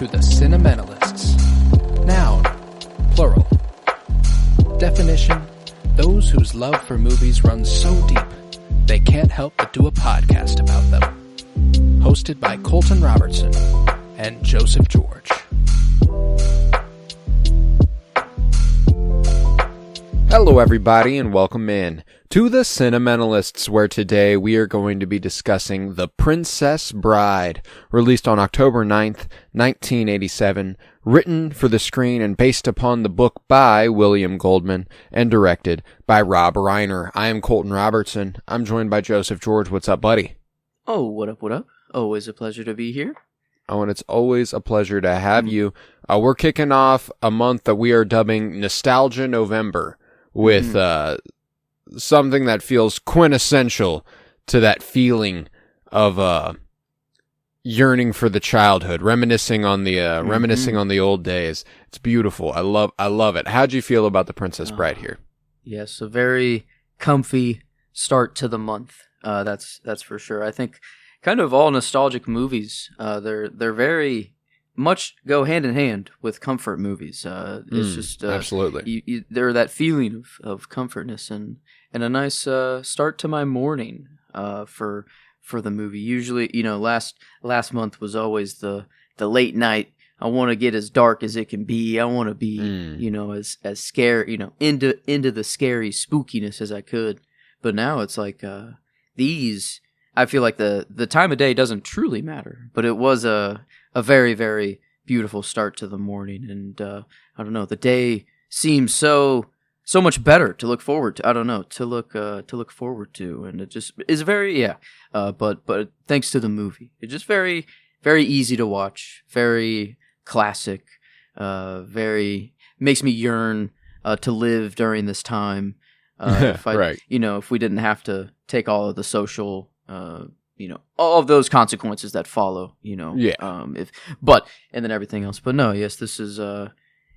to the Cinementalists. Noun, plural. Definition, those whose love for movies runs so deep, they can't help but do a podcast about them. Hosted by Colton Robertson and Joseph George. Hello everybody and welcome in to the Cinementalists, where today we are going to be discussing The Princess Bride, released on October 9th, 1987, written for the screen and based upon the book by William Goldman and directed by Rob Reiner. I am Colton Robertson. I'm joined by Joseph George. What's up, buddy? Oh, what up, what up? Always a pleasure to be here. Oh, and it's always a pleasure to have you. We're kicking off a month that we are dubbing Nostalgia November, with something that feels quintessential to that feeling of yearning for the childhood, reminiscing on the old days. It's beautiful. I love it. How'd you feel about The Princess Bride here? Yes, a very comfy start to the month. That's for sure. I think kind of all nostalgic movies, they're very much go hand in hand with comfort movies. It's just absolutely they're that feeling of comfortness and a nice start to my morning for the movie. Usually, last month was always the late night. I want to get as dark as it can be. I want to be as scary, into the scary spookiness as I could. But now it's like these. I feel like the time of day doesn't truly matter, but it was a very, very beautiful start to the morning, and I don't know, the day seems so much better to look forward to. I don't know, to look forward to, and it just is very but thanks to the movie, it's just very, very easy to watch, very classic, very makes me yearn to live during this time. If we didn't have to take all of the social all of those consequences that follow, and then everything else. But no, yes, this is,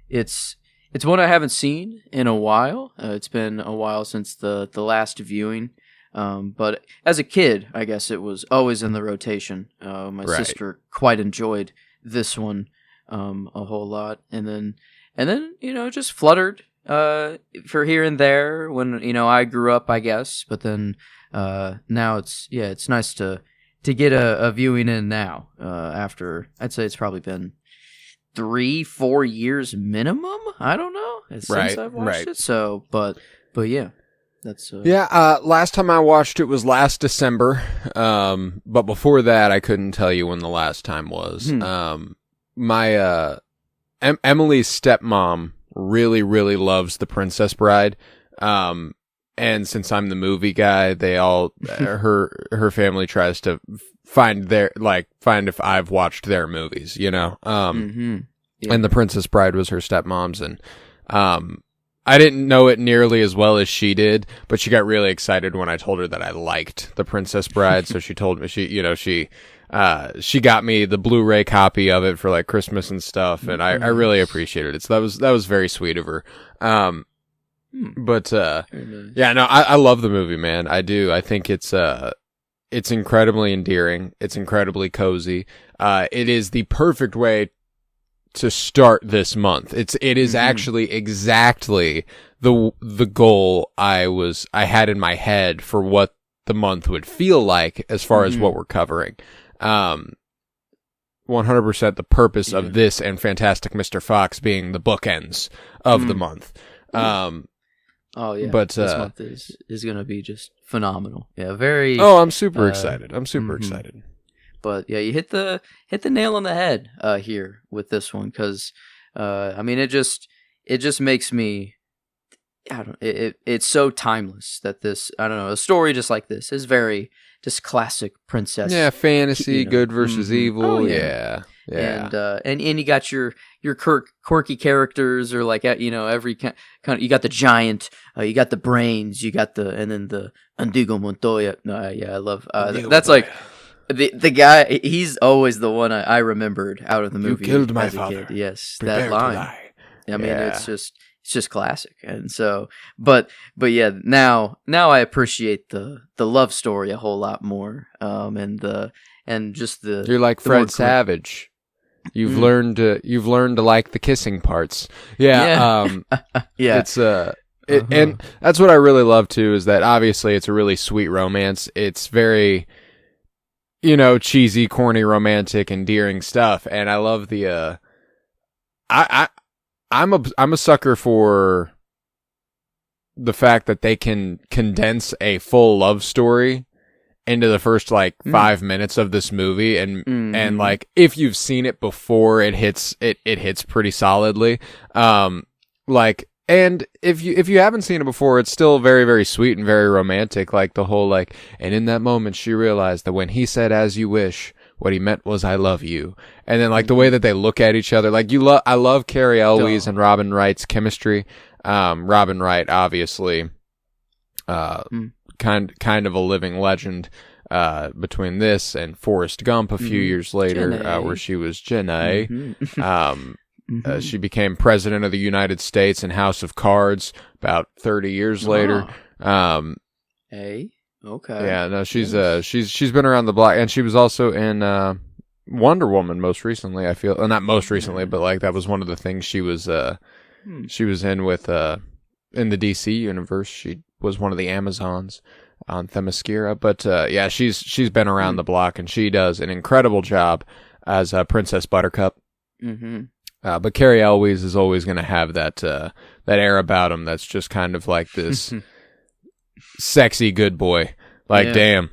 it's one I haven't seen in a while. It's been a while since the last viewing. But as a kid, I guess it was always in the rotation. My sister quite enjoyed this one, a whole lot. And then, just fluttered, for here and there when, I grew up, I guess, but then, now it's nice to get a viewing in now, after I'd say it's probably been 3-4 years minimum. I don't know since I've watched it. So, but yeah, that's last time I watched it was last December. But before that, I couldn't tell you when the last time was. My Emily's stepmom really, really loves The Princess Bride. And since I'm the movie guy, they all her family tries to find if I've watched their movies, And The Princess Bride was her stepmom's, and I didn't know it nearly as well as she did, but she got really excited when I told her that I liked The Princess Bride. So she told me she got me the Blu-ray copy of it for like Christmas and stuff, and I really appreciated it. So that was very sweet of her. But I love the movie, man. I do. I think it's incredibly endearing. It's incredibly cozy. It is the perfect way to start this month. It is actually exactly the goal I had in my head for what the month would feel like as far as what we're covering. 100% the purpose of this and Fantastic Mr. Fox being the bookends of the month. Oh yeah, but this month is gonna be just phenomenal. Yeah, very. Oh, I'm super excited. I'm super excited. But yeah, you hit the nail on the head here with this one, because it just makes me. I don't. It's so timeless that this. I don't know. A story just like this is very just classic princess. Yeah, fantasy, good versus evil. Oh, yeah. And you got your quirky characters, or like every kind of, you got the giant, you got the brains, and then the Indigo Montoya. I love that's like the guy. He's always the one I remembered out of the movie. You killed my as father. A kid. Yes, Prepare that line. To lie. I mean, it's just classic. And so, but yeah, now I appreciate the love story a whole lot more. And just the you're like Fred Savage. You've learned to like the kissing parts. Yeah. Yeah. It's and that's what I really love too, is that obviously it's a really sweet romance. It's very, cheesy, corny, romantic, endearing stuff, and I love the I'm a sucker for the fact that they can condense a full love story into the first 5 minutes of this movie, and like if you've seen it before, it hits pretty solidly. And if you haven't seen it before, it's still very, very sweet and very romantic. Like the whole and in that moment she realized that when he said "as you wish," what he meant was "I love you." And then the way that they look at each other, I love Carrie Elwes and Robin Wright's chemistry. Robin Wright, obviously, kind of a living legend. Between this and Forrest Gump a few years later, where she was Jenny. She became president of the United States in House of Cards about 30 years later. Okay. Yeah, no, she's been around the block, and she was also in Wonder Woman most recently. I feel, not most recently, but that was one of the things she was in with in the DC universe. She was one of the Amazons on Themyscira, but yeah, she's been around the block, and she does an incredible job as Princess Buttercup. But Carrie Elwes is always going to have that air about him that's just kind of like this sexy good boy. Damn,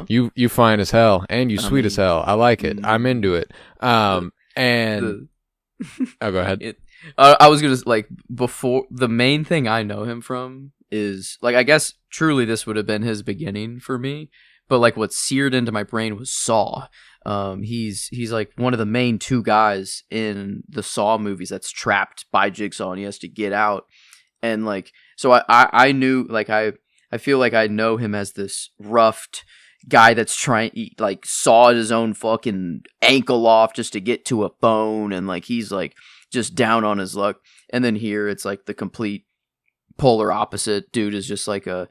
you fine as hell, and you sweet as hell. I like it. I'm into it. Oh, go ahead. I was gonna before, the main thing I know him from is I guess truly this would have been his beginning for me, but what seared into my brain was Saw. He's one of the main two guys in the Saw movies that's trapped by Jigsaw, and he has to get out. And so I knew, I feel like I know him as this roughed guy that's trying, sawed his own fucking ankle off just to get to a bone, and he's just down on his luck. And then here it's the complete polar opposite. Dude is just the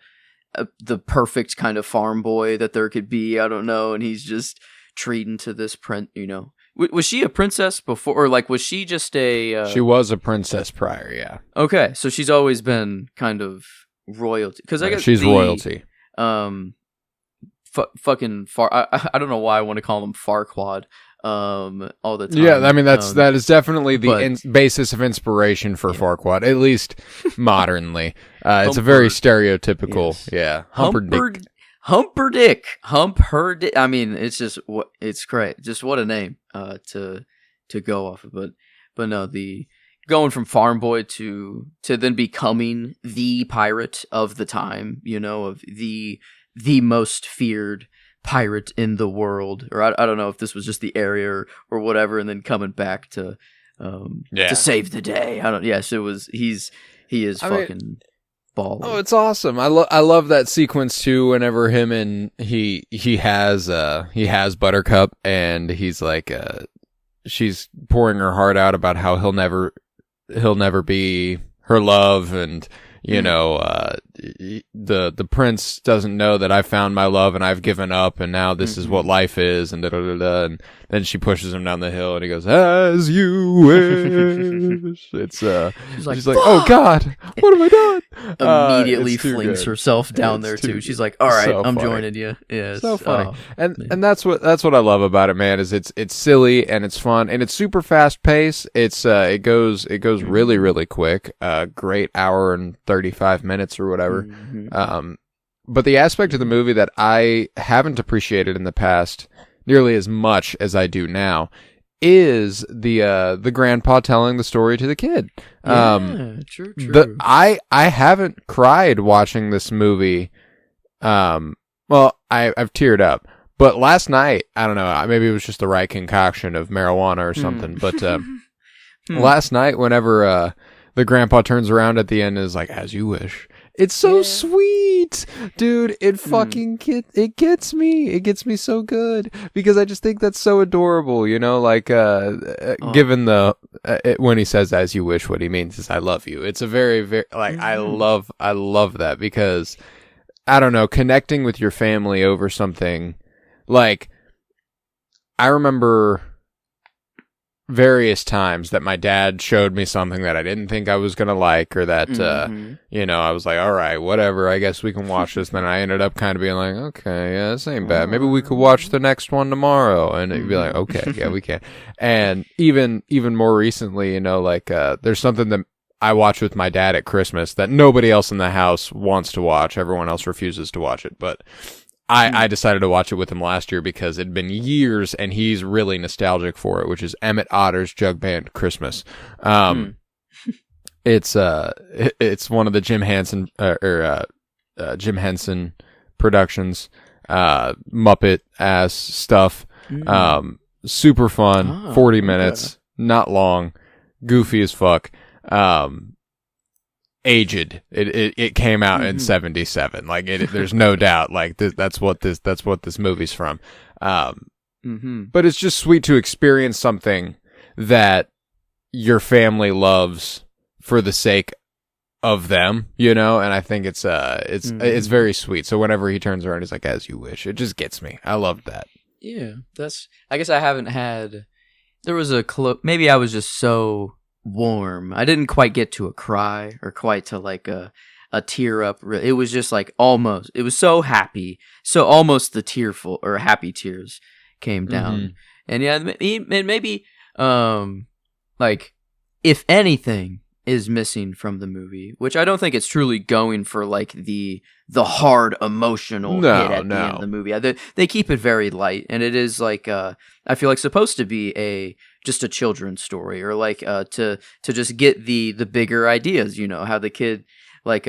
perfect kind of farm boy that there could be. I don't know, and he's just treating to this was she a princess before, or was she just a she was a princess prior? Yeah. Okay, so she's always been kind of royalty, because I guess she's royalty. Fucking far. I don't know why I want to call him Farquaad all the time. Yeah, I mean that is definitely the basis of inspiration for Farquaad, at least modernly. It's a very stereotypical, Humperdick. I mean, it's great. Just what a name to go off of. But no, the going from farm boy to then becoming the pirate of the time, of the most feared pirate in the world, or I don't know if this was just the area or whatever, and then coming back to save the day. Yes, it was. He is fucking baller. Oh, it's awesome. I love that sequence too. Whenever him and he has Buttercup, and he's she's pouring her heart out about how he'll never be her love, and the prince doesn't know that I found my love and I've given up, and now this is what life is, and and then she pushes him down the hill, and he goes, "As you wish." It's she's like, "Oh God, what have I done?" Immediately flings herself down there too. She's like, "All right, so I'm joining you." Yeah, so funny. And that's what I love about it, man. Is it's silly and it's fun and it's super fast paced. It goes really, really quick. Great hour and 35 minutes or whatever. But the aspect of the movie that I haven't appreciated in the past nearly as much as I do now is the grandpa telling the story to the kid. True. I haven't cried watching this movie. Well, I've teared up, but last night, I don't know, maybe it was just the right concoction of marijuana or something, but last night, whenever the grandpa turns around at the end and is like, "As you wish." It's so sweet, dude. It fucking it gets me. It gets me so good because I just think that's so adorable. Given when he says "as you wish," what he means is "I love you." It's a very, very I love that because I don't know, connecting with your family over something. I remember various times that my dad showed me something that I didn't think I was going to like, or that, I was like, all right, whatever, I guess we can watch this. Then I ended up kind of being like, okay, yeah, this ain't bad. Maybe we could watch the next one tomorrow. And it'd be like, okay, yeah, we can. And even more recently, there's something that I watch with my dad at Christmas that nobody else in the house wants to watch. Everyone else refuses to watch it, but I decided to watch it with him last year because it'd been years and he's really nostalgic for it, which is Emmett Otter's Jug Band Christmas. It's one of the Jim Henson productions, Muppet ass stuff. Super fun, 40 minutes, not long, goofy as fuck. Aged. It came out in 77. Like there's no doubt. Like that's what this movie's from. But it's just sweet to experience something that your family loves for the sake of them, and I think it's very sweet. So whenever he turns around, he's like, "As you wish." It just gets me. I love that. Yeah, I guess I haven't had. There was maybe I was just so warm. I didn't quite get to a cry or quite to like a tear up. It was just like almost. It was so happy, so almost the tearful or happy tears came down. And yeah, maybe like if anything is missing from the movie, which I don't think it's truly going for like the hard emotional hit at the end of the movie. They keep it very light, and it is like I feel like supposed to be just a children's story, or like to just get the bigger ideas. How the kid like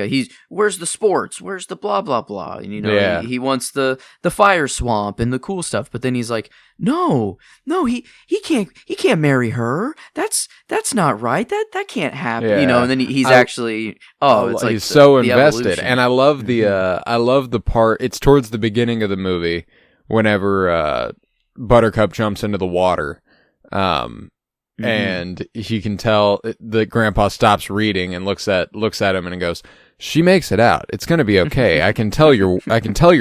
where's the sports, where's the blah blah blah, and he wants the fire swamp and the cool stuff, but then he's like, no, he can't marry her. That's not right. That can't happen. And then he's actually it's like he's so invested, evolution. and I love the part. It's towards the beginning of the movie whenever Buttercup jumps into the water. And he can tell the grandpa stops reading and looks at him and goes, "She makes it out. It's going to be okay. I can tell you're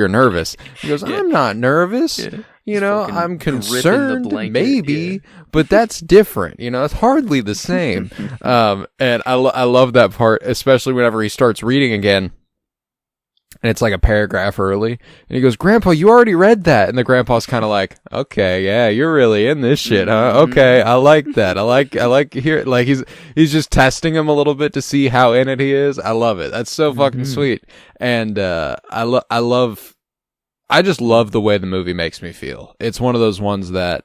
nervous." He goes, "I'm not nervous. I'm concerned maybe, but that's different. It's hardly the same." And I love that part, especially whenever he starts reading again. And it's like a paragraph early. And he goes, "Grandpa, you already read that." And the grandpa's kind of like, "Okay, yeah, you're really in this shit, huh? Okay, I like that. I like hear like he's just testing him a little bit to see how in it he is. I love it. That's so fucking sweet. And I just love the way the movie makes me feel. It's one of those ones that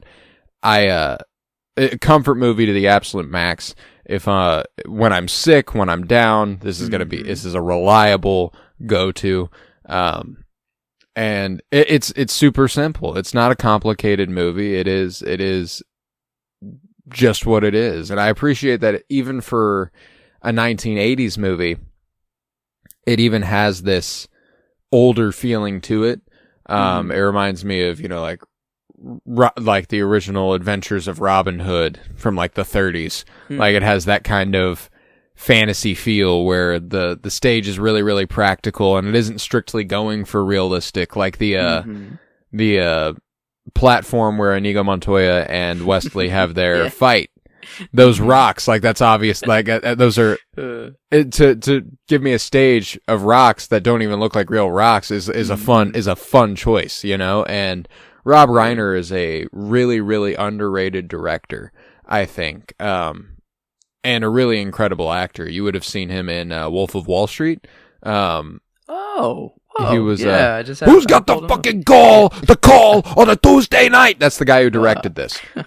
comfort movie to the absolute max. If when I'm sick, when I'm down, this is a reliable go-to. And it's super simple. It's not a complicated movie. It is just what it is. And I appreciate that even for a 1980s movie, it even has this older feeling to it. It reminds me of, like the original Adventures of Robin Hood from like the 30s. Like it has that kind of fantasy feel where the stage is really, really practical and it isn't strictly going for realistic, like the platform where Inigo Montoya and Wesley have their fight. Those rocks, like that's obvious. Like those are to give me a stage of rocks that don't even look like real rocks is a fun choice, And Rob Reiner is a really, really underrated director, I think. And a really incredible actor. You would have seen him in Wolf of Wall Street. He was. Who's got the fucking gall to call on a Tuesday night? That's the guy who directed this. It's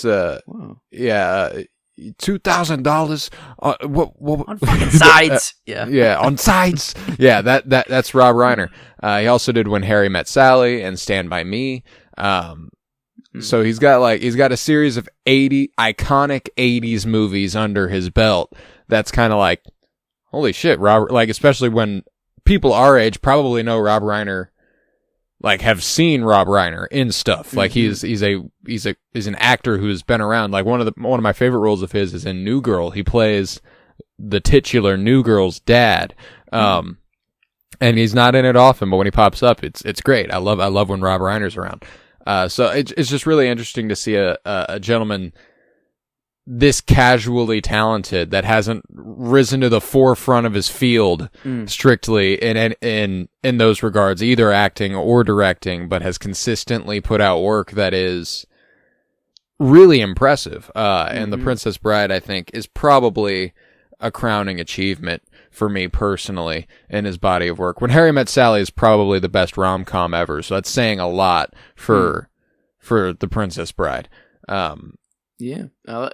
$2,000. On fucking sides. On sides. Yeah, that's Rob Reiner. He also did When Harry Met Sally and Stand By Me. So he's got a series of iconic 80s movies under his belt. That's kind of like, holy shit, like, especially when people our age probably know Rob Reiner, like have seen Rob Reiner in stuff. Like he's an actor who's been around. Like one of my favorite roles of his is in New Girl. He plays the titular New Girl's dad. And he's not in it often, but when he pops up, it's great. I love when Rob Reiner's around. So it's just really interesting to see a gentleman this casually talented that hasn't risen to the forefront of his field strictly in those regards, either acting or directing, but has consistently put out work that is really impressive. And The Princess Bride, I think, is probably a crowning achievement for me personally in his body of work. When Harry Met Sally is probably the best rom-com ever, so that's saying a lot for The Princess Bride. Yeah,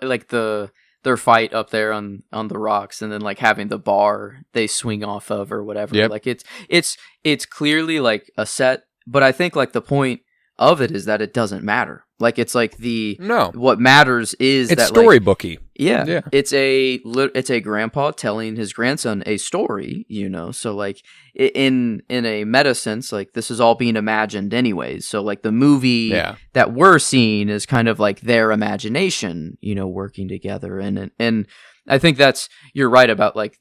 like their fight up there on the rocks, and then like having the bar they swing off of or whatever. Yep. Like it's clearly like a set, but I think like the point of it is that it doesn't matter. Like it's like what matters is it's that storybooky. Yeah, it's a grandpa telling his grandson a story, So like in a meta sense, like this is all being imagined anyways. So like the movie that we're seeing is kind of like their imagination, working together, and I think you're right about like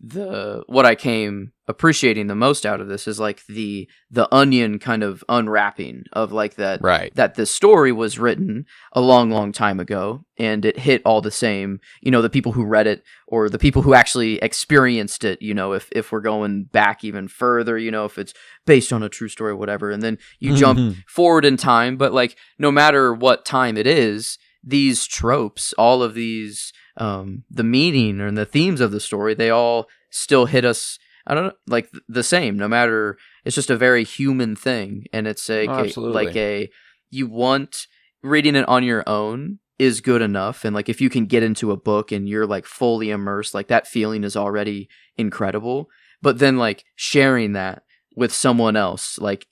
what I came appreciating the most out of this is like the onion kind of unwrapping of like that, right. That the story was written a long time ago and it hit all the same, the people who read it or the people who actually experienced it, if we're going back even further, if it's based on a true story or whatever, and then you jump forward in time, but like no matter what time it is, these tropes, all of these, the meaning and the themes of the story, they all still hit us, I don't know, like the same, no matter, it's just a very human thing. And it's you want reading it on your own is good enough. And like, if you can get into a book and you're like fully immersed, like that feeling is already incredible. But then like sharing that with someone else, like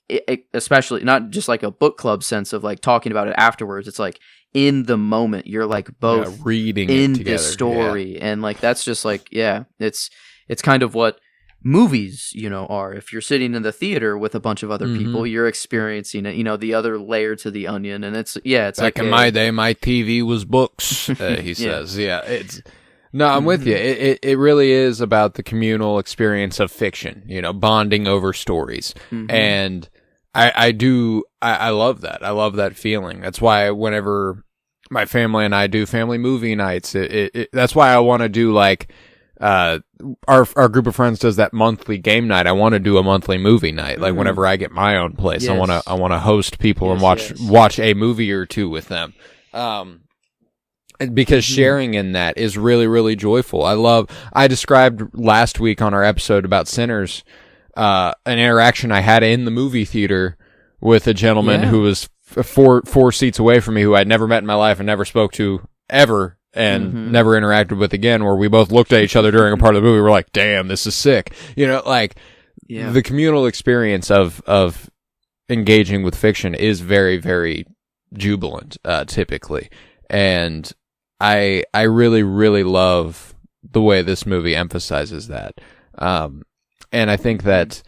especially not just like a book club sense of like talking about it afterwards. It's like, in the moment, you're like both reading in it together. this story, and like that's just like it's kind of what movies are. If you're sitting in the theater with a bunch of other people, you're experiencing it. The other layer to the onion, and it's back like in my day, my TV was books. He says, I'm with you. It really is about the communal experience of fiction. Bonding over stories, and I love that. I love that feeling. That's why whenever my family and I do family movie nights, that's why I want to do like, our group of friends does that monthly game night. I want to do a monthly movie night. Like whenever I get my own place, I want to host people and watch a movie or two with them. Because sharing in that is really, really joyful. I described last week on our episode about Sinners, an interaction I had in the movie theater with a gentleman who was four seats away from me, who I'd never met in my life and never spoke to ever, and never interacted with again, where we both looked at each other during a part of the movie. We're like, damn, this is sick. The communal experience of engaging with fiction is very, very jubilant, typically. And I really, really love the way this movie emphasizes that. And I think that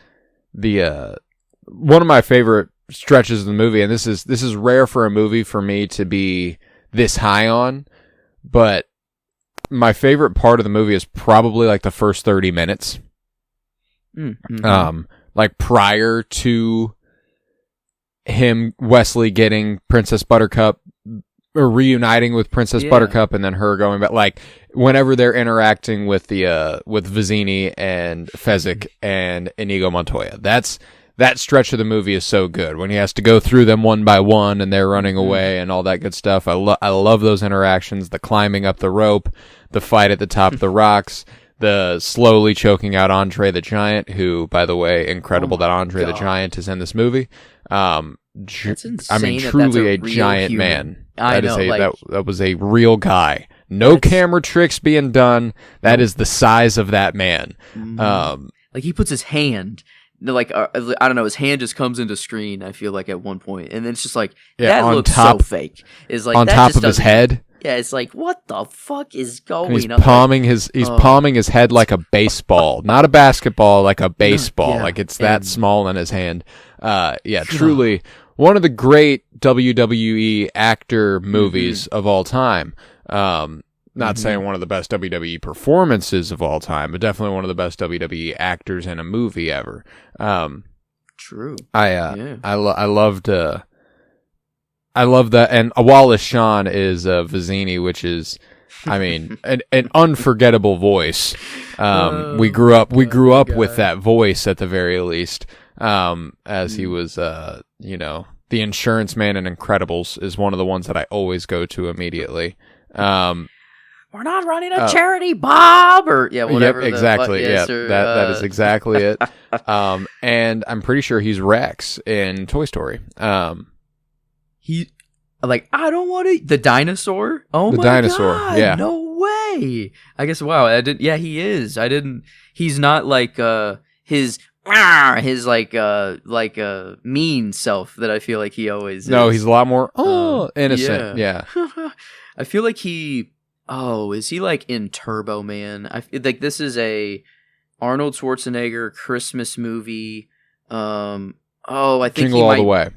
one of my favorite stretches of the movie, and this is rare for a movie for me to be this high on, but my favorite part of the movie is probably like the first 30 minutes. Like prior to Wesley getting Princess Buttercup, or reuniting with Princess Buttercup, and then her going back, like whenever they're interacting with with Vizzini and Fezzik and Inigo Montoya. That stretch of the movie is so good when he has to go through them one by one and they're running away and all that good stuff. I love those interactions, the climbing up the rope, the fight at the top of the rocks, the slowly choking out Andre the Giant, who, by the way, incredible that Andre the Giant is in this movie. That's insane. Truly a giant human man. I know, that was a real guy. No camera tricks being done. That is the size of that man. Like he puts his hand, like I don't know, his hand just comes into screen. I feel like at one point, and then it's just like that looks so fake. Is like on that top just of his head. Yeah, it's like what the fuck is going He's on? palming his head like a baseball, not a basketball, like a baseball. Yeah. Like it's that small in his hand. Truly one of the great WWE actor movies of all time. Not saying one of the best WWE performances of all time, but definitely one of the best WWE actors in a movie ever. True. I loved I love that. And Wallace Shawn is Vizzini, which is, I mean, an unforgettable voice. We grew up with that voice at the very least. As he was, the insurance man in Incredibles is one of the ones that I always go to immediately. We're not running a charity, Bob, or whatever. Yep, exactly. That is exactly it. And I'm pretty sure he's Rex in Toy Story. He, I don't want to. The dinosaur. Oh, the dinosaur. God, yeah. No way. I guess. Wow. I didn't. Yeah, he is. I didn't. He's not like his mean self that I feel like he always is. No, he's a lot more innocent. Yeah. I feel like he. Oh, is he like in Turbo Man? I feel like this is a Arnold Schwarzenegger Christmas movie. I think Jingle All the Way.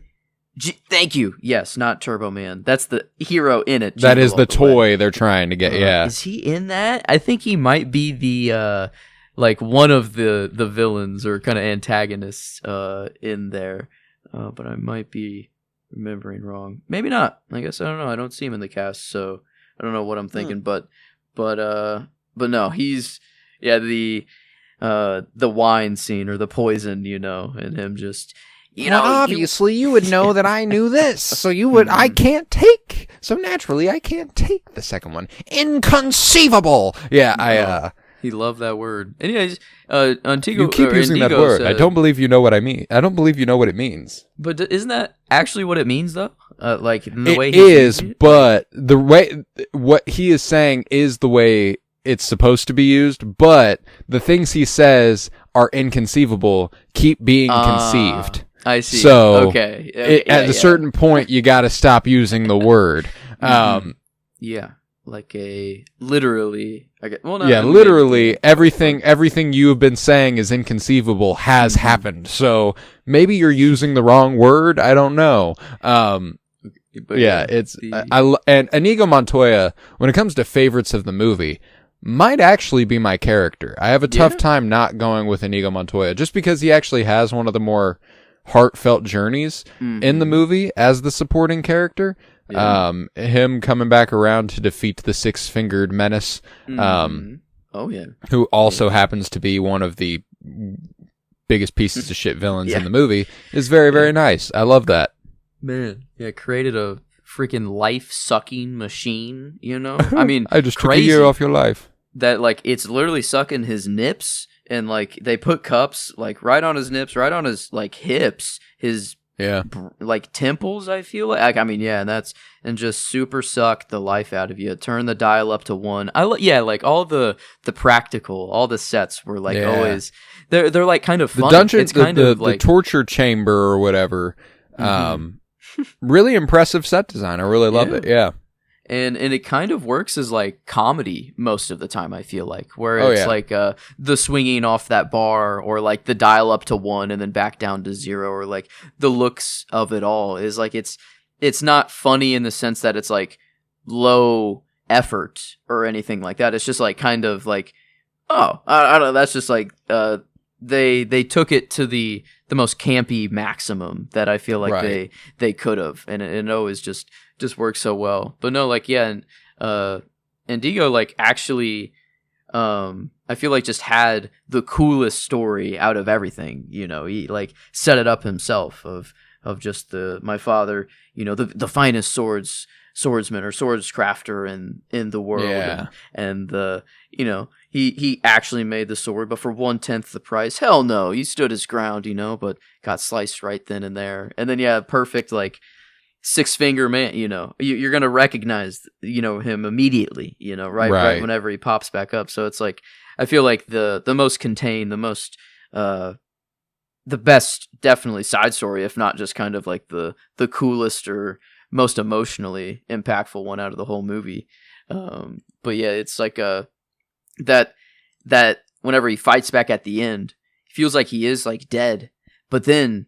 Thank you. Yes, not Turbo Man. That's the hero in it. That is the toy they're trying to get. Yeah. Is he in that? I think he might be the one of the villains or kind of antagonists in there. But I might be remembering wrong. Maybe not. I guess I don't know. I don't see him in the cast, so I don't know what I'm thinking, but no, he's the wine scene or the poison, and him just obviously you would know that I knew this, so you would I can't take the second one. Inconceivable. Yeah, he loved that word. And yeah, Antigo. You keep using that word. I don't believe you know what I mean. I don't believe you know what it means. But isn't that actually what it means, though? The way it is, but the way what he is saying is the way it's supposed to be used. But the things he says are inconceivable. Keep being conceived. I see. So okay. At a certain point, you got to stop using the word. Yeah. Like a literally, literally everything you have been saying is inconceivable has happened. So maybe you're using the wrong word. I don't know. But and Inigo Montoya, when it comes to favorites of the movie, might actually be my character. I have a tough time not going with Inigo Montoya just because he actually has one of the more heartfelt journeys in the movie as the supporting character. Yeah. Him coming back around to defeat the six-fingered menace. Who also happens to be one of the biggest pieces of shit villains in the movie is very, very nice. I love that. Man, created a freaking life-sucking machine, I mean, I just took a year off your life. That, it's literally sucking his nips, and, they put cups, right on his nips, right on his, hips, his... Yeah, temples. I feel like I mean, and just super suck the life out of you. Turn the dial up to 1. All the practical, all the sets were always they're kind of fun. The dungeon, it's kind of the torture chamber or whatever. Really impressive set design. I really love it. Yeah. And it kind of works as comedy most of the time, I feel like, where it's the swinging off that bar or the dial up to 1 and then back down to 0, or the looks of it all is it's not funny in the sense that it's low effort or anything like that. It's just kind of I don't know. That's just they took it to the most campy maximum that I feel like they could have, and it always just works so well. But no, Indigo actually I feel just had the coolest story out of everything. He set it up himself of just my father, the finest swordsman or swords crafter in the world, and the he actually made the sword, but for 1/10 the price. Hell no, he stood his ground, but got sliced right then and there. And then perfect six-finger man, you're gonna recognize him immediately, right whenever he pops back up. So it's I feel the most contained, the most the best definitely side story, if not just kind of the coolest or most emotionally impactful one out of the whole movie. But yeah, it's that whenever he fights back at the end, it feels like he is dead, but then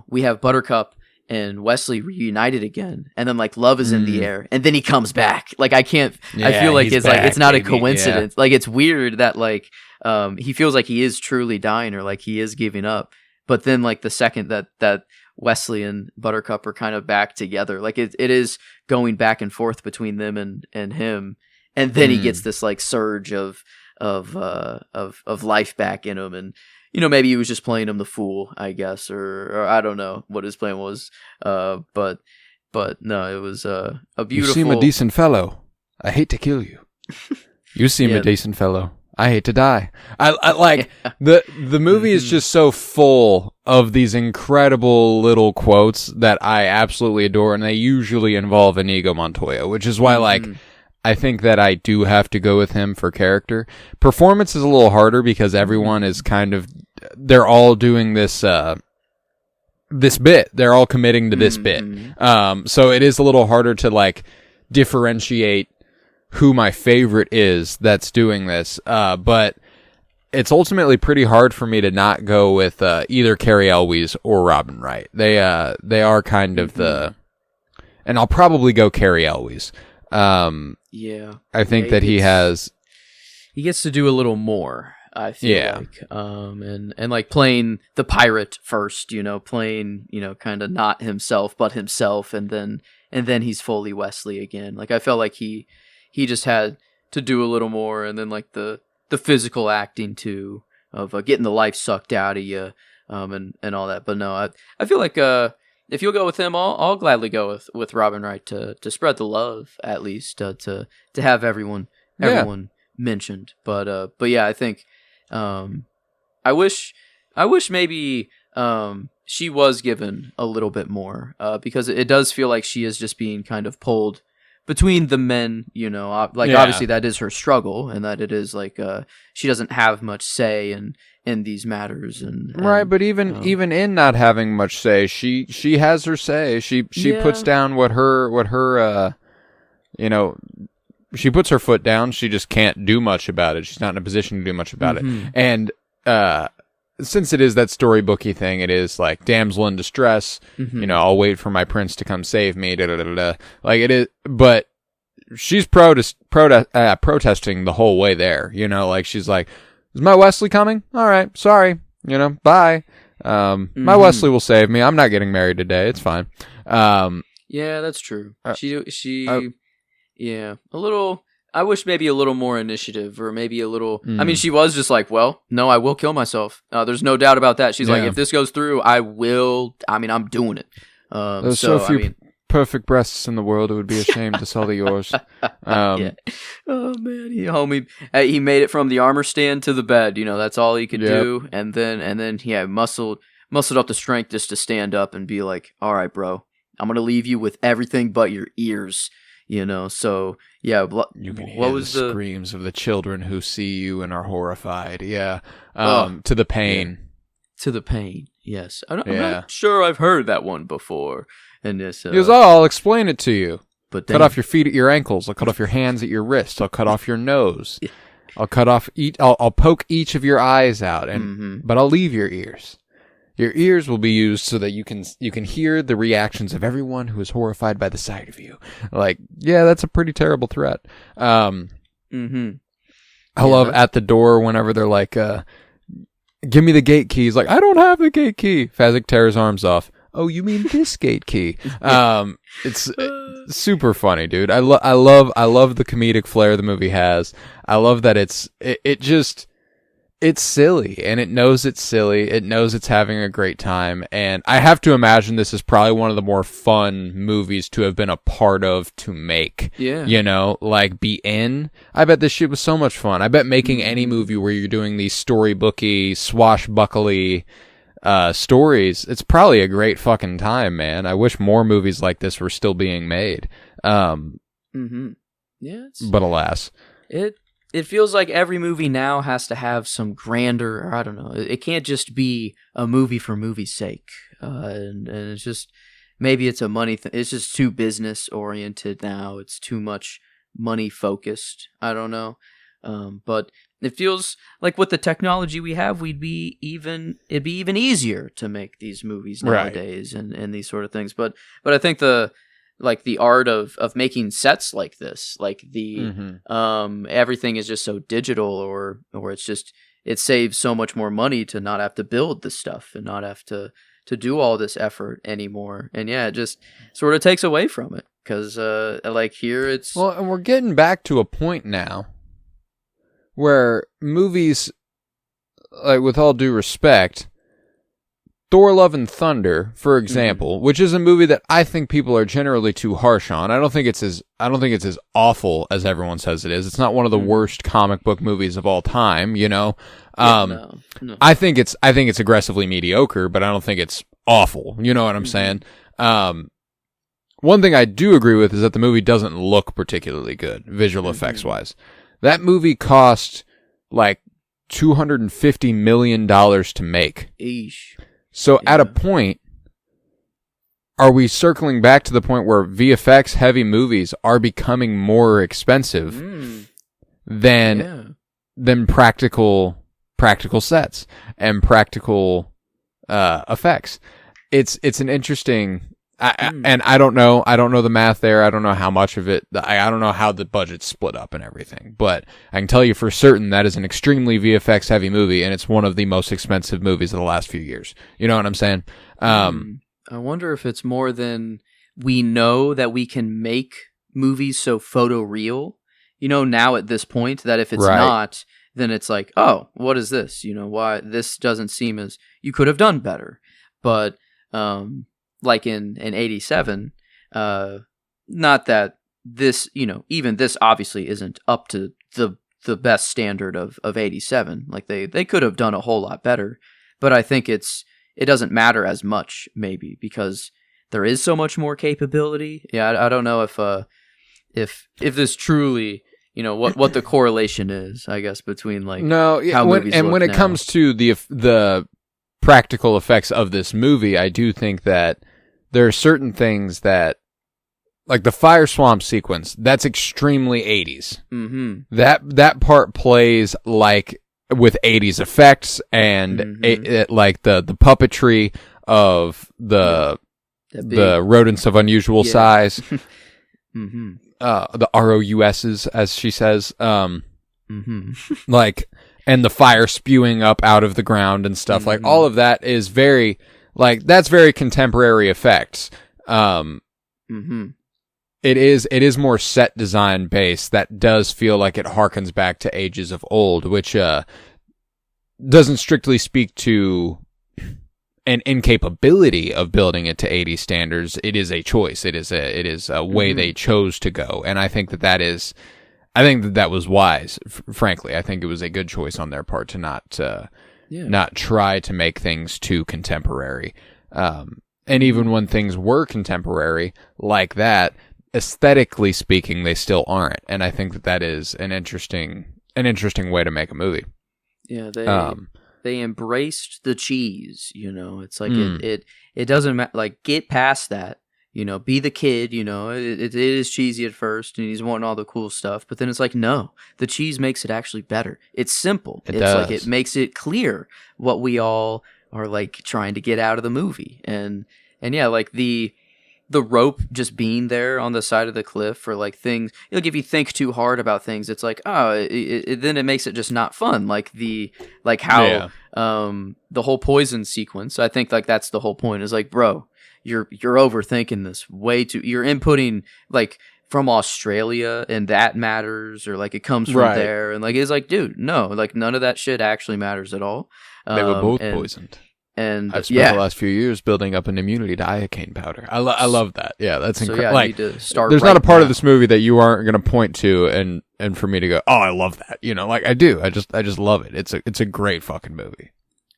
we have Buttercup and Wesley reunited again, and then love is in the air, and then he comes back. I can't. I feel it's back, it's not a coincidence. Yeah. It's weird that he feels he is truly dying or he is giving up, but then the second that Wesley and Buttercup are kind of back together. Like it is going back and forth between them and him, and then he gets this like surge of life back in him, and maybe he was just playing him the fool, I guess, or I don't know what his plan was, but no, it was a beautiful. You seem a decent fellow. I hate to kill you. You seem a decent fellow. I hate to die. I like the movie is just so full of these incredible little quotes that I absolutely adore, and they usually involve Inigo Montoya, which is why like I think that I do have to go with him for character. Performance is a little harder because everyone is they're all doing this this bit. They're all committing to this bit. So it is a little harder to like differentiate who my favorite is that's doing this, but it's ultimately pretty hard for me to not go with either Cary Elwes or Robin Wright. They are kind of and I'll probably go Cary Elwes. I think that he gets to do a little more, I feel like, and like playing the pirate first, playing, kind of not himself but himself, and then he's fully Wesley again. Like I felt like he just had to do a little more, and then like the physical acting too of getting the life sucked out of you, and all that. But no, I feel like if you'll go with him, I'll gladly go with Robin Wright to spread the love, at least to have everyone mentioned. But yeah, I think I wish maybe she was given a little bit more, because it does feel like she is just being kind of pulled between the men, obviously that is her struggle, and that it is like she doesn't have much say in these matters, and right. But even in not having much say, she has her say. She puts down what her she puts her foot down. She just can't do much about it. She's not in a position to do much about it. And since it is that storybooky thing, it is like damsel in distress. I'll wait for my prince to come save me. Like it is, but she's protesting the whole way there. Like she's like, "Is my Wesley coming? All right, sorry. Bye. My Wesley will save me. I'm not getting married today. It's fine." Yeah, that's true. A little. I wish maybe a little more initiative, or maybe a little. I mean, she was just like, "Well, no, I will kill myself." There's no doubt about that. She's like, "If this goes through, I will." I mean, I'm doing it. There's so few perfect breasts in the world. It would be a shame to sell yours. Oh man, he made it from the armor stand to the bed. That's all he could do, and then he muscled up the strength just to stand up and be like, "All right, bro, I'm gonna leave you with everything but your ears." So yeah. You can hear the screams of the children who see you and are horrified. Yeah. To the pain. Yeah. To the pain. Yes. I'm not sure I've heard that one before. And this. He goes, I'll explain it to you. But cut off your feet at your ankles. I'll cut off your hands at your wrists. I'll cut off your nose. I'll cut off. I'll poke each of your eyes out, but I'll leave your ears. Your ears will be used so that you can hear the reactions of everyone who is horrified by the sight of you. Like, yeah, that's a pretty terrible threat. I love at the door whenever they're like, give me the gate key. He's like, I don't have the gate key. Fezzik tears arms off. Oh, you mean this gate key? It's super funny, dude. I love the comedic flair the movie has. I love that it's silly, and it knows it's silly. It knows it's having a great time, and I have to imagine this is probably one of the more fun movies to have been a part of to make. Yeah. Like be in. I bet this shit was so much fun. I bet making any movie where you're doing these storybooky, swashbuckly stories, it's probably a great fucking time, man. I wish more movies like this were still being made. Yeah. But alas. It feels like every movie now has to have some grander, or I don't know. It can't just be a movie for movie's sake. And it's just, maybe it's a money thing. It's just too business oriented now. It's too much money focused. I don't know. But it feels like with the technology we have, it'd be even easier to make these movies nowadays, and these sort of things. But I think the art of making sets like this, like everything is just so digital, or it's just, it saves so much more money to not have to build the stuff and not have to do all this effort anymore. And yeah, it just sort of takes away from it because like here it's well, and we're getting back to a point now where movies, like with all due respect, Thor: Love and Thunder, for example, which is a movie that I think people are generally too harsh on. I don't think it's as awful as everyone says it is. It's not one of the worst comic book movies of all time, you know. No. I think it's aggressively mediocre, but I don't think it's awful. You know what I'm saying? One thing I do agree with is that the movie doesn't look particularly good, visual effects wise. That movie cost like $250 million to make. Eesh. So at a point, are we circling back to the point where VFX heavy movies are becoming more expensive than practical sets and practical effects? It's an interesting, and I don't know the math there. I don't know how much of it. I don't know how the budget's split up and everything. But I can tell you for certain that is an extremely VFX heavy movie, and it's one of the most expensive movies of the last few years. You know what I'm saying? I wonder if it's more than we know that we can make movies so photoreal. You know, now at this point, that if it's not, then it's like, oh, what is this? You know, why this doesn't seem as you could have done better. But like in 87, not that this, you know, even this obviously isn't up to the best standard of 87. Like they could have done a whole lot better, but I think it doesn't matter as much maybe because there is so much more capability. Yeah, I don't know if this truly, you know, what the correlation is, I guess, between like how movies look when it now. comes to the practical effects of this movie, I do think that there are certain things that, like the fire swamp sequence, that's extremely 80s. Mm-hmm. That part plays like with 80s effects and like the puppetry of the rodents of unusual size. The ROUSs, as she says, like, and the fire spewing up out of the ground and stuff, like all of that is very, like, that's very contemporary effects. It is more set design based. That does feel like it harkens back to ages of old, which doesn't strictly speak to an incapability of building it to 80 standards. It is a choice. It is a way they chose to go, and I think that was wise. Frankly, I think it was a good choice on their part to not try to make things too contemporary. And even when things were contemporary like that, aesthetically speaking, they still aren't. And I think that is an interesting way to make a movie. Yeah, they embraced the cheese, you know. It's like it doesn't matter, like, get past that, you know, be the kid, you know. It is cheesy at first and he's wanting all the cool stuff, but then it's like, no, the cheese makes it actually better. It's simple. It's does. like it makes it clear what we all are like trying to get out of the movie. And yeah, like the rope just being there on the side of the cliff for like things, like if you think too hard about things, it's like, oh, then it makes it just not fun. Like how the whole poison sequence, I think like that's the whole point, is like, bro, you're overthinking this way too. You're inputting like from Australia and that matters, or like it comes from there, and like it's like, dude, no, like none of that shit actually matters at all. They were both poisoned. And I've spent the last few years building up an immunity to iocane powder. I love that. Yeah, that's incredible. Yeah, like, there's not a part of this movie that you aren't going to point to and for me to go, oh, I love that. You know, like I do. I just love it. It's a great fucking movie.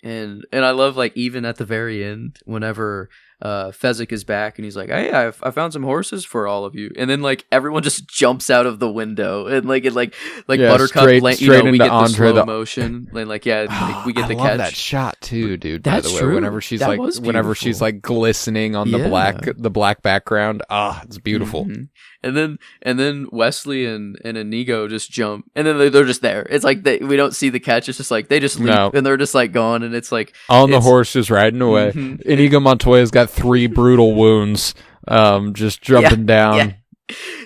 And I love, like, even at the very end, whenever Fezzik is back and he's like, hey, I found some horses for all of you, and then like everyone just jumps out of the window, and like Buttercup, straight we get into the Andre, slow motion, and like we get the catch. I love that shot too, dude. That's by the way, true. whenever she's like glistening on the black background, it's beautiful. And then Wesley and Inigo just jump, and then they're just there. It's like we don't see the catch. It's just like they just leap and they're just like gone, and it's like on the horse just riding away. Inigo Montoya's got 3 brutal wounds, just jumping down. Yeah.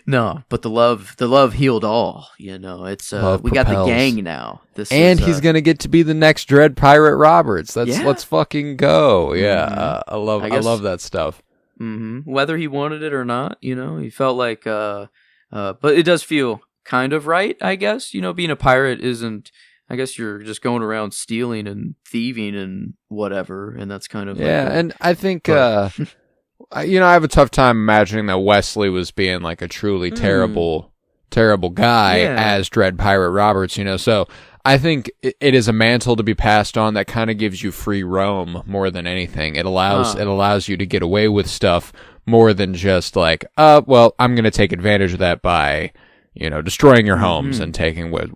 No, but the love healed all. It's Love we got the propels. gang now. He's gonna get to be the next Dread Pirate Roberts. Let's fucking go. Yeah, Mm-hmm. I love that stuff. Mm-hmm. Whether he wanted it or not, he felt like, but it does feel kind of right, I guess. Being a pirate isn't. I guess you're just going around stealing and thieving and whatever, and that's kind of and I think I have a tough time imagining that Wesley was being like a truly terrible guy as Dread Pirate Roberts. So I think it is a mantle to be passed on that kind of gives you free roam more than anything. It allows you to get away with stuff more than just like, well, I'm going to take advantage of that by destroying your homes and taking what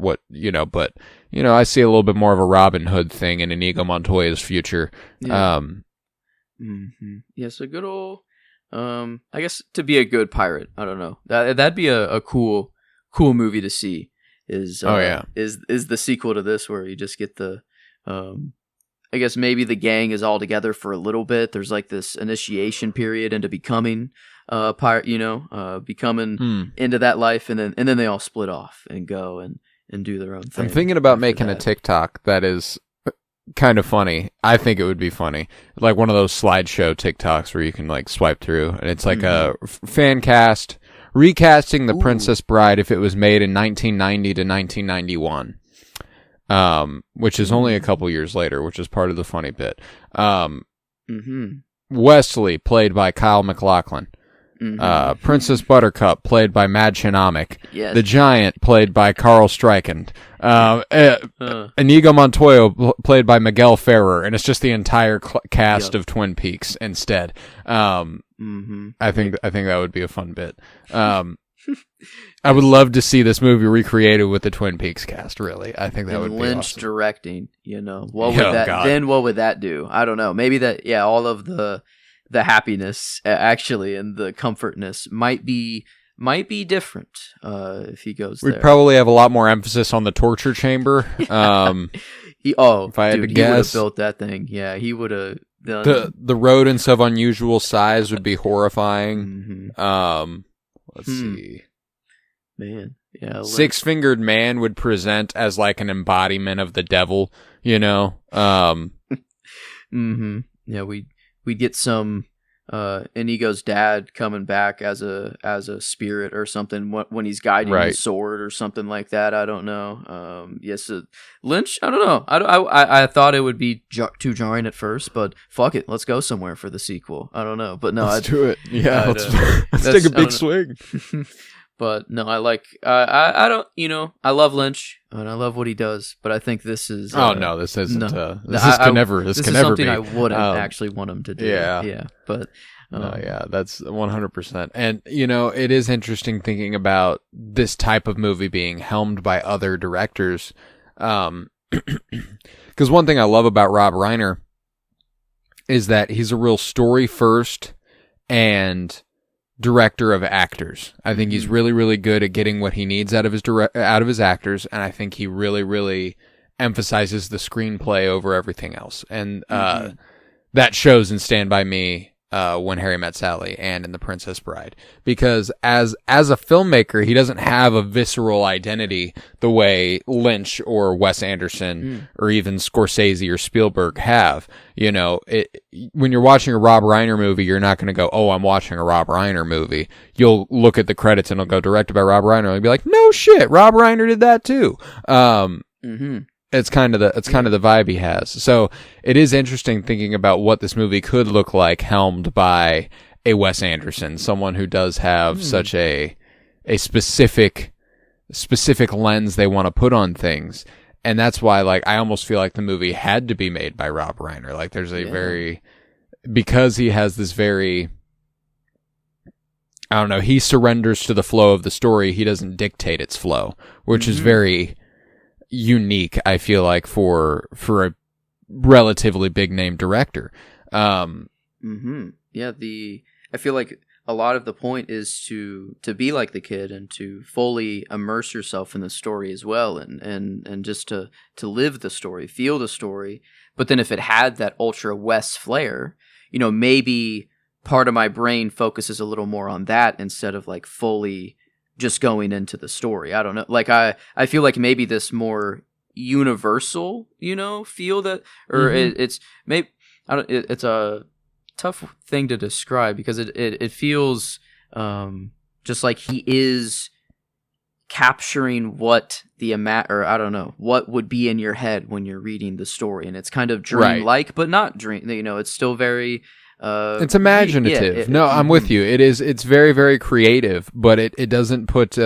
but I see a little bit more of a Robin Hood thing in Inigo Montoya's future. Yeah. Yes, a good old. I guess to be a good pirate, I don't know. That'd be a cool movie to see. Is the sequel to this where you just get the. I guess maybe the gang is all together for a little bit. There's like this initiation period into becoming a pirate. Becoming into that life, and then they all split off and go and do their own thing. I'm thinking about making a TikTok that is kind of funny. I think it would be funny. Like one of those slideshow TikToks where you can like swipe through and it's like a fan cast recasting The Princess Bride if it was made in 1990 to 1991. Which is only a couple years later, which is part of the funny bit. Wesley, played by Kyle MacLachlan. Princess Buttercup, played by Madchen Amick. Yes. The Giant, played by Carl Strikand. Inigo Montoya, played by Miguel Ferrer, and it's just the entire cast of Twin Peaks instead. I think that would be a fun bit. I would love to see this movie recreated with the Twin Peaks cast. Really, I think that would be Lynch awesome. directing. What would that? God. Then what would that do? I don't know. Maybe that. Yeah, all of the happiness actually and the comfortness might be different if he goes there. We'd probably have a lot more emphasis on the torture chamber. If I had to guess, he would have built that thing. Yeah, he would have done the rodents of unusual size would be horrifying. Let's see. Man, yeah. Six-fingered man would present as like an embodiment of the devil. Yeah, we'd get some Inigo's dad coming back as a spirit or something when he's guiding his sword or something like that. I don't know. Yes, Lynch. I don't know. I thought it would be too jarring at first, but fuck it, let's go somewhere for the sequel. I don't know, but no, let's do it. Yeah, let's take a big swing. But no, I like. I don't. I love Lynch and I love what he does. But I think this is. No, this isn't. No. This can never. This can is never something be. I wouldn't actually want him to do. Yeah. But. That's 100%. And it is interesting thinking about this type of movie being helmed by other directors. Because one thing I love about Rob Reiner is that he's a real story first and director of actors. I think he's really, really good at getting what he needs out of his actors, and I think he really, really emphasizes the screenplay over everything else. And that shows in Stand By Me, When Harry Met Sally, and in The Princess Bride. Because as a filmmaker, he doesn't have a visceral identity the way Lynch or Wes Anderson or even Scorsese or Spielberg have. When you're watching a Rob Reiner movie, you're not going to go, "Oh, I'm watching a Rob Reiner movie." You'll look at the credits and it'll go directed by Rob Reiner, and you'll be like, "No shit, Rob Reiner did that too." It's kind of the vibe he has. So it is interesting thinking about what this movie could look like helmed by a Wes Anderson, someone who does have such a specific lens they want to put on things. And that's why, like, I almost feel like the movie had to be made by Rob Reiner. Like, there's because he has this very, I don't know, he surrenders to the flow of the story. He doesn't dictate its flow, which is very unique, I feel like, for a relatively big name director. Yeah, I feel like a lot of the point is to be like the kid and to fully immerse yourself in the story as well, and just to live the story, feel the story. But then if it had that ultra West flair, maybe part of my brain focuses a little more on that instead of like fully just going into the story. I don't know. Like I feel like maybe this more universal, feel that, or it's maybe it's a tough thing to describe because it feels just like he is capturing what or I don't know, what would be in your head when you're reading the story, and it's kind of dreamlike, but not dream. It's still very. It's imaginative. I'm with you. It's very, very creative, but it doesn't put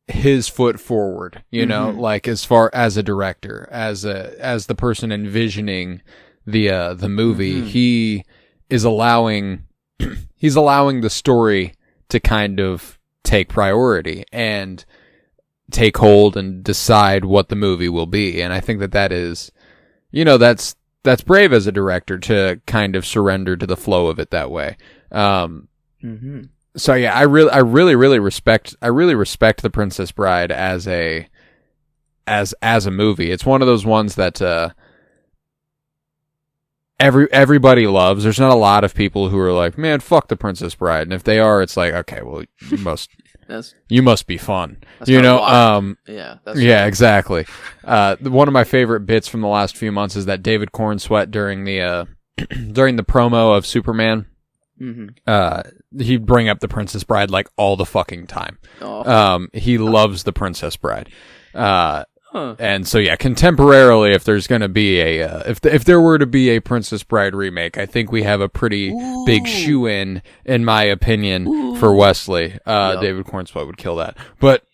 his foot forward. Like as far as a director, as the person envisioning the movie, he is allowing the story to kind of take priority and take hold and decide what the movie will be. And I think that is, that's brave as a director to kind of surrender to the flow of it that way. So yeah, I really respect The Princess Bride as a movie. It's one of those ones that everybody loves. There's not a lot of people who are like, man, fuck The Princess Bride. And if they are, it's like, okay, well, you must be fun. Exactly. One of my favorite bits from the last few months is that David Cornsweet during the promo of Superman, he'd bring up The Princess Bride like all the fucking time. He loves The Princess Bride. And so yeah, contemporarily, if there's going to be if there were to be a Princess Bride remake, I think we have a pretty big shoe-in my opinion, for Wesley. David Cornsweet would kill that. But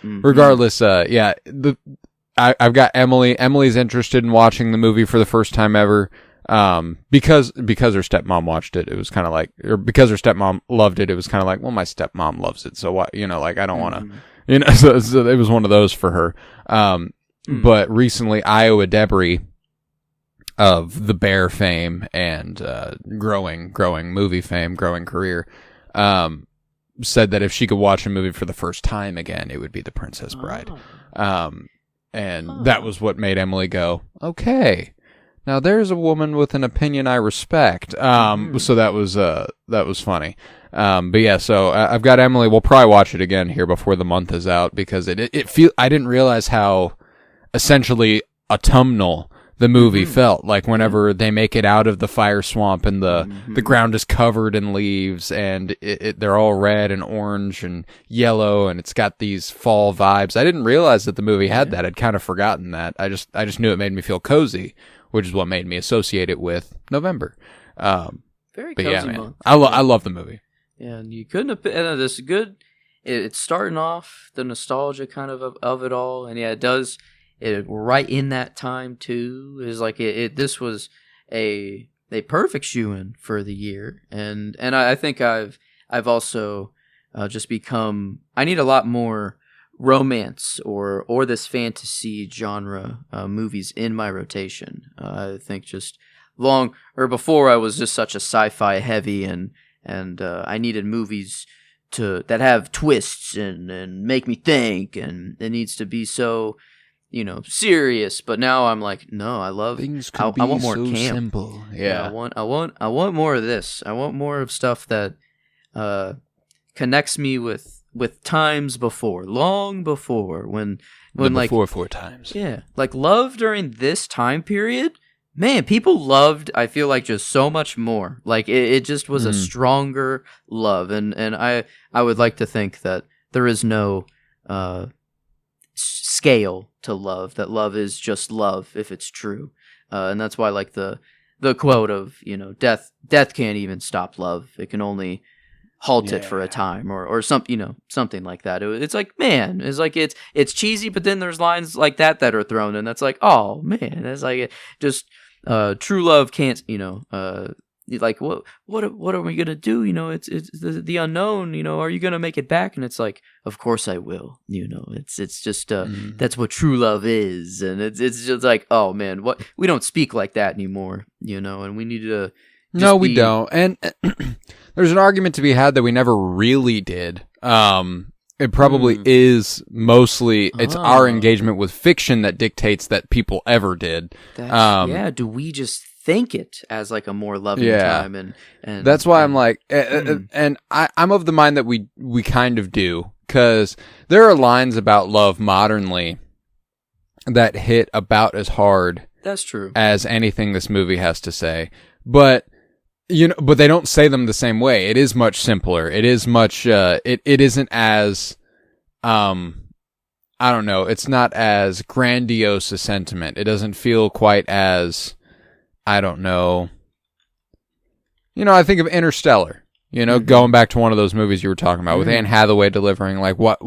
regardless, I've got Emily. Emily's interested in watching the movie for the first time ever. Because her stepmom watched it, it was kind of like, or because her stepmom loved it, it was kind of like, well, my stepmom loves it, so what? Like I don't want to. So it was one of those for her. But recently, Iowa Debris of the Bear fame and growing movie fame, growing career, said that if she could watch a movie for the first time again, it would be The Princess Bride. And that was what made Emily go, okay, now there's a woman with an opinion I respect. So that was funny. But yeah, so I've got Emily. We'll probably watch it again here before the month is out because I didn't realize how essentially autumnal the movie felt. Like whenever they make it out of the fire swamp and the ground is covered in leaves and they're all red and orange and yellow and it's got these fall vibes. I didn't realize that the movie had that. I'd kind of forgotten that. I just knew it made me feel cozy, which is what made me associate it with November. Very cozy month. I love the movie. Yeah, and you couldn't have. And this good. It's starting off the nostalgia kind of it all, and yeah, it does. It right in that time too is like this was a perfect shoe-in for the year, and I think I've also just become. I need a lot more romance or this fantasy genre movies in my rotation. I think just before I was just such a sci-fi heavy and I needed movies that have twists and make me think, and it needs to be so, serious. But now I'm like, no, I love things. I want more so camp. Simple. Yeah, I want more of this. I want more of stuff that connects me with times before, long before when like four times. Yeah, like love during this time period. Man, people loved, I feel like, just so much more. Like, it just was a stronger love. And I would like to think that there is no scale to love, that love is just love if it's true. And that's why, like, the quote of, death can't even stop love. It can only halt it for a time or something, something like that. It's like, man, it's like, it's cheesy, but then there's lines like that are thrown in. That's like, oh, man, it's like, just... true love can't, like what are we gonna do? It's the unknown. Are you gonna make it back? And it's like, of course I will. It's just that's what true love is, and it's just like, oh man, what we don't speak like that anymore. And we need to. No, we don't. And there's an argument to be had that we never really did. It probably is mostly, it's our engagement with fiction that dictates that people ever did. Do we just think it as like a more loving time, and that's why I'm like, and I'm of the mind that we kind of do, because there are lines about love modernly that hit about as hard. That's true. As anything this movie has to say, but but they don't say them the same way. It is much simpler. It is much. It isn't as, I don't know. It's not as grandiose a sentiment. It doesn't feel quite as, I don't know. I think of Interstellar. Going back to one of those movies you were talking about with Anne Hathaway delivering like what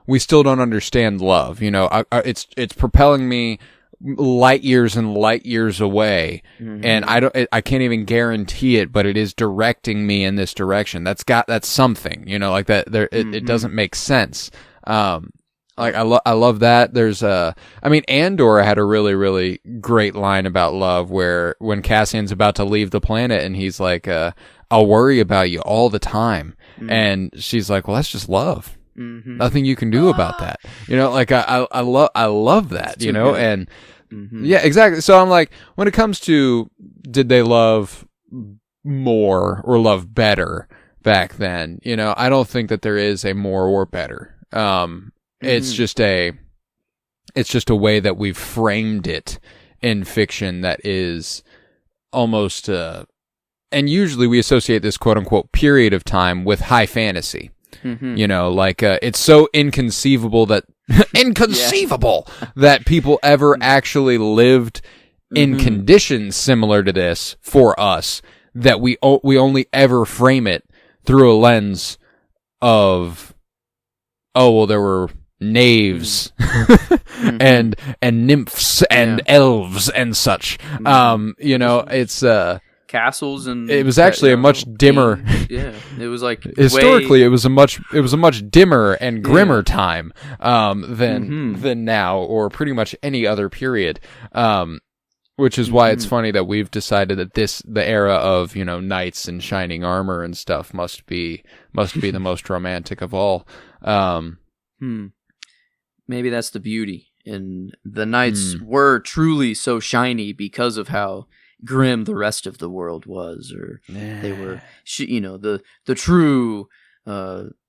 we still don't understand love. It's propelling me light years and light years away, and I can't even guarantee it, but it is directing me in this direction. That's something, like that. It doesn't make sense. Like I love that. There's Andor had a really, really great line about love where when Cassian's about to leave the planet and he's like, I'll worry about you all the time. And she's like, well, that's just love. Nothing you can do about that. Like I love that, and yeah, exactly. So I'm like, when it comes to did they love more or love better back then, I don't think that there is a more or better. It's just a way that we've framed it in fiction that is almost, and usually we associate this quote unquote period of time with high fantasy. It's so inconceivable that that people ever actually lived in conditions similar to this for us, that we only ever frame it through a lens of, oh, well, there were knaves and nymphs and elves and such. It's castles, and it was actually a much dimmer. Yeah, it was like historically it was a much dimmer and grimmer time than now, or pretty much any other period. Which is why it's funny that we've decided that the era of knights and shining armor and stuff must be the most romantic of all. Maybe that's the beauty, and the knights were truly so shiny because of how grim the rest of the world was, or they were the true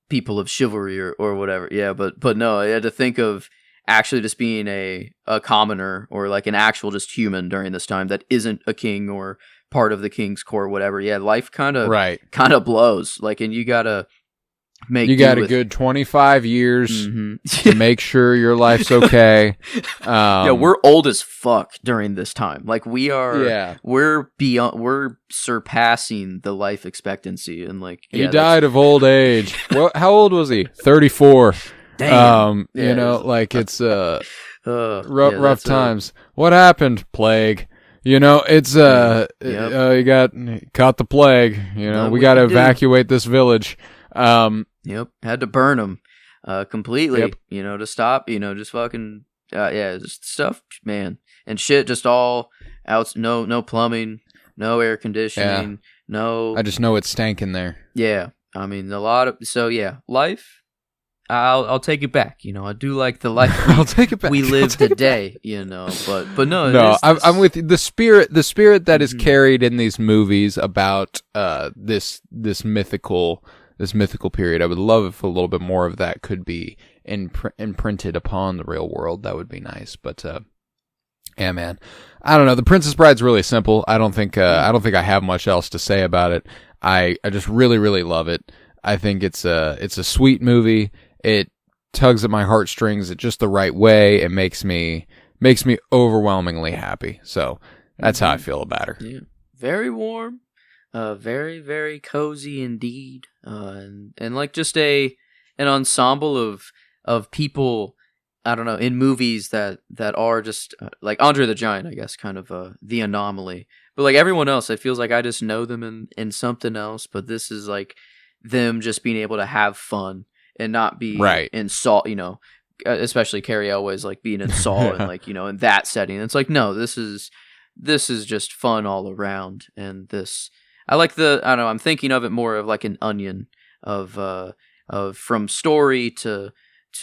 people of chivalry or whatever. Yeah, but no, I had to think of actually just being a commoner, or like an actual just human during this time that isn't a king or part of the king's court, whatever. Yeah, life kind of blows, like, and you gotta a good 25 years to make sure your life's okay. Yeah, we're old as fuck during this time. Like, we are, we're surpassing the life expectancy, and like, he died of old age. Well, how old was he? 34. Damn. It's rough times. What happened? Plague. It's you caught the plague. We got to evacuate this village. Had to burn them completely, to stop, just fucking, just stuff, man, and shit, just all out, no plumbing, no air conditioning, no. I just know it stank in there. Yeah, I mean, life. I'll take it back. I do like the life I'll take it back. We live today, but no. I'm with you. The spirit that is carried in these movies about this mythical period. I would love if a little bit more of that could be imprinted upon the real world. That would be nice. But yeah, man, I don't know. The Princess Bride's really simple. I don't think I have much else to say about it. I just really, really love it. I think it's a sweet movie. It tugs at my heartstrings in just the right way. It makes me overwhelmingly happy. So that's how I feel about her. Yeah. Very warm. Very, very cozy indeed, and like just an ensemble of people, I don't know, in movies that are just like Andre the Giant, I guess, kind of the anomaly. But like everyone else, it feels like I just know them in something else. But this is like them just being able to have fun and not be in Saw, especially Carrie Elway's like being in Saw and like in that setting. It's like, no, this is just fun all around, and this. I like I don't know, I'm thinking of it more of like an onion of from story to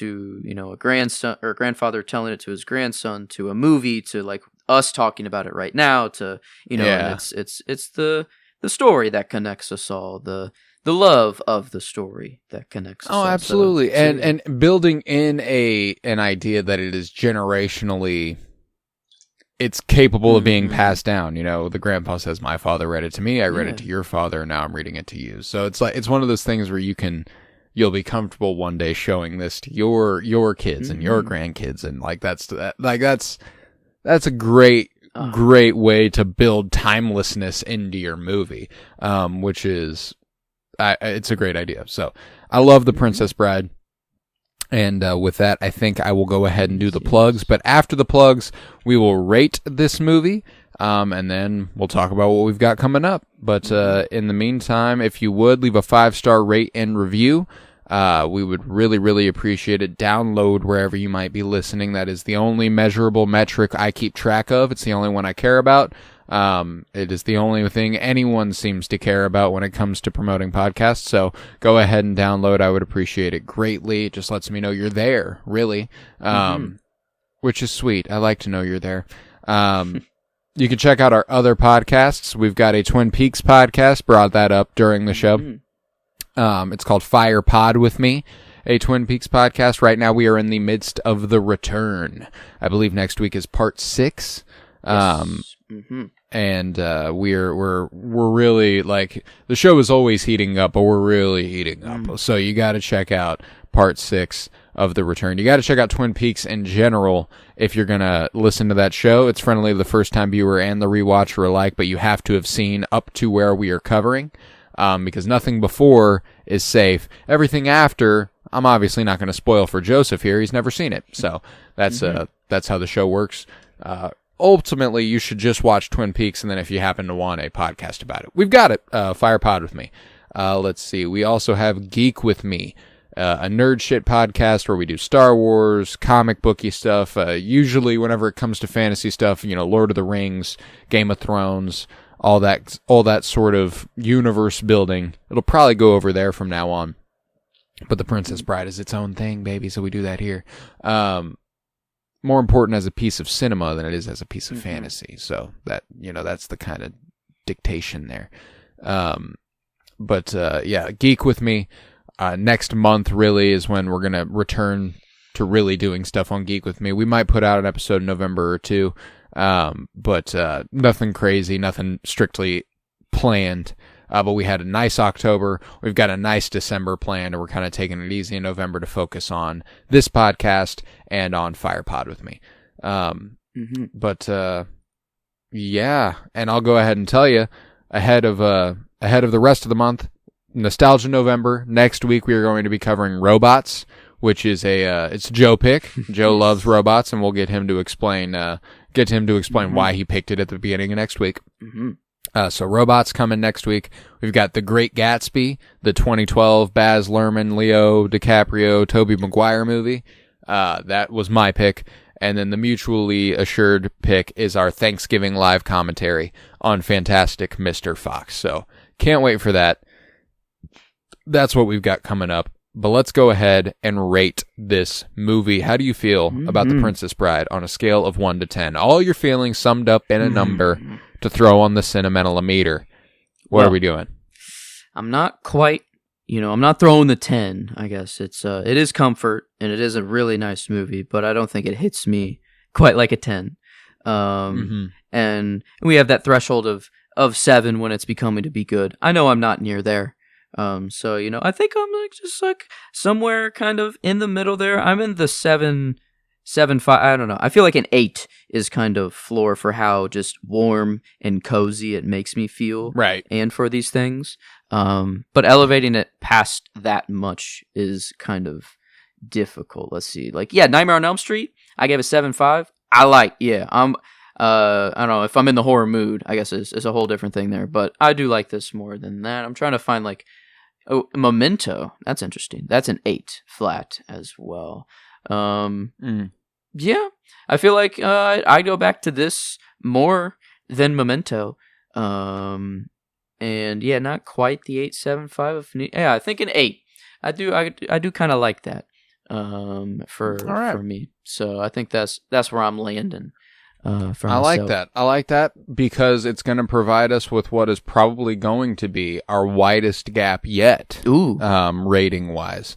a grandson or grandfather telling it to his grandson, to a movie, to like us talking about it right now to, and it's the story that connects us all, the love of the story that connects us all. Oh, absolutely. And building in an idea that it is generationally, it's capable of being passed down. The grandpa says, my father read it to me, I read it to your father, now I'm reading it to you. So it's one of those things where you'll be comfortable one day showing this to your kids and your grandkids, and that's a great way to build timelessness into your movie, which is it's a great idea. So I love The Princess Bride. And with that, I think I will go ahead and do the plugs. But after the plugs, we will rate this movie, and then we'll talk about what we've got coming up. But in the meantime, if you would, leave a 5-star rate and review. We would really, really appreciate it. Download wherever you might be listening. That is the only measurable metric I keep track of. It's the only one I care about. It is the only thing anyone seems to care about when it comes to promoting podcasts. So go ahead and download. I would appreciate it greatly. It just lets me know you're there, really, which is sweet. I like to know you're there. You can check out our other podcasts. We've got a Twin Peaks podcast. Brought that up during the show. It's called Fire Pod with Me, a Twin Peaks podcast. Right now we are in the midst of The Return. I believe next week is part 6. Yes. And we're really, like, the show is always heating up, but we're really heating up. So you got to check out part 6 of The Return. You got to check out Twin Peaks in general if you're going to listen to that show. It's friendly to the first-time viewer and the rewatcher alike, but you have to have seen up to where we are covering, because nothing before is safe. Everything after, I'm obviously not going to spoil for Joseph here. He's never seen it. So that's how the show works. Ultimately, you should just watch Twin Peaks, and then if you happen to want a podcast about it, we've got it. Fire Pod with Me. Let's see. We also have Geek with Me, a nerd shit podcast where we do Star Wars, comic booky stuff. Usually, whenever it comes to fantasy stuff, Lord of the Rings, Game of Thrones, all that sort of universe building. It'll probably go over there from now on. But The Princess Bride is its own thing, baby. So we do that here. More important as a piece of cinema than it is as a piece of fantasy. So that, that's the kind of dictation there. But Geek with Me. Next month really is when we're going to return to really doing stuff on Geek with Me. We might put out an episode in November or 2. But nothing crazy, nothing strictly planned. But we had a nice October. We've got a nice December planned, and we're kind of taking it easy in November to focus on this podcast and on Fire Pod with Me. But and I'll go ahead and tell you ahead of the rest of the month, Nostalgia November. Next week we are going to be covering Robots, which is it's Joe pick. Joe loves robots, and we'll get him to explain why he picked it at the beginning of next week. So Robots coming next week. We've got The Great Gatsby, the 2012 Baz Luhrmann, Leo DiCaprio, Tobey Maguire movie. That was my pick. And then the mutually assured pick is our Thanksgiving live commentary on Fantastic Mr. Fox. So can't wait for that. That's what we've got coming up. But let's go ahead and rate this movie. How do you feel about The Princess Bride on a scale of 1 to 10? All your feelings summed up in a number to throw on the sentimental-meter. What are we doing? I'm not quite, I'm not throwing the 10, I guess. It is comfort, and it is a really nice movie, but I don't think it hits me quite like a 10. And we have that threshold of 7 when it's becoming to be good. I know I'm not near there. So, I think I'm just somewhere kind of in the middle there. I'm in the 7, 5, I don't know. I feel like an 8 is kind of floor for how just warm and cozy it makes me feel. Right. And for these things. But elevating it past that much is kind of difficult. Let's see. Nightmare on Elm Street, I gave a 7.5. I don't know, if I'm in the horror mood, I guess it's a whole different thing there, but I do like this more than that. I'm trying to find Memento. That's interesting. That's an 8 flat as well. Yeah, I feel like I go back to this more than Memento. And yeah, not quite the 8.75. Yeah, I think an 8. I do kind of like that. For me. So I think that's where I'm landing. for I like myself. that. I like that because it's going to provide us with what is probably going to be our widest gap yet, Ooh. rating wise.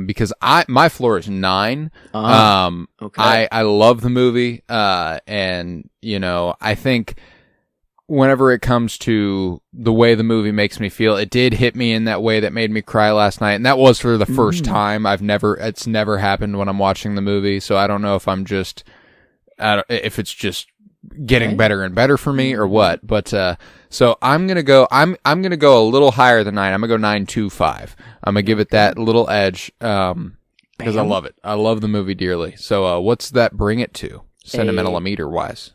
Because my floor is 9. Okay. I love the movie. And you know, I think whenever it comes to the way the movie makes me feel, it did hit me in that way that made me cry last night. And that was for the first time. It's never happened when I'm watching the movie. So I don't know if if it's just getting better and better for me or what. But, so I'm going to go a little higher than 9. I'm going to go 9.25. I'm going to give it that little edge, because I love it. I love the movie dearly. So, what's that bring it to? Sentimental meter wise.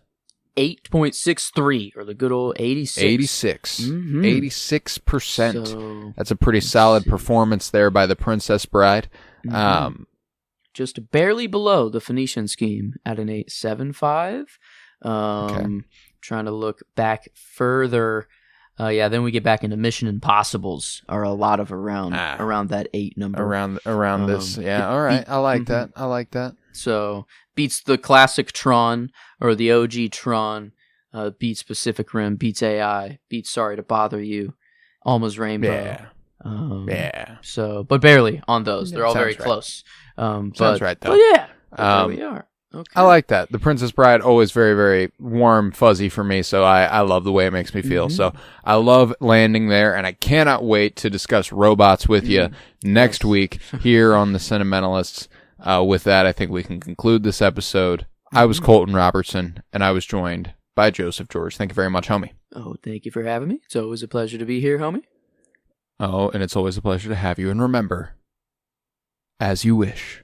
8.63, or the good old 86. 86. 86%. So, that's a pretty solid performance there by the Princess Bride. Just barely below the Phoenician Scheme at an 8.75. Trying to look back further. Then we get back into Mission Impossibles are a lot of around that 8 number. Around this. Yeah, all right. I like that. I like that. So, beats the classic Tron, or the OG Tron, beats Pacific Rim, beats AI, beats Sorry to Bother You, Almost Rainbow. So, but barely on those. They're all very close. Sounds right, though. But yeah, there we are. Okay. I like that. The Princess Bride, always very, very warm, fuzzy for me, so I love the way it makes me feel. So I love landing there, and I cannot wait to discuss robots with you next week here on The Sentimentalists. With that, I think we can conclude this episode. I was Colton Robertson, and I was joined by Joseph George. Thank you very much, homie. Oh, thank you for having me. It's always a pleasure to be here, homie. Oh, and it's always a pleasure to have you. And remember, as you wish.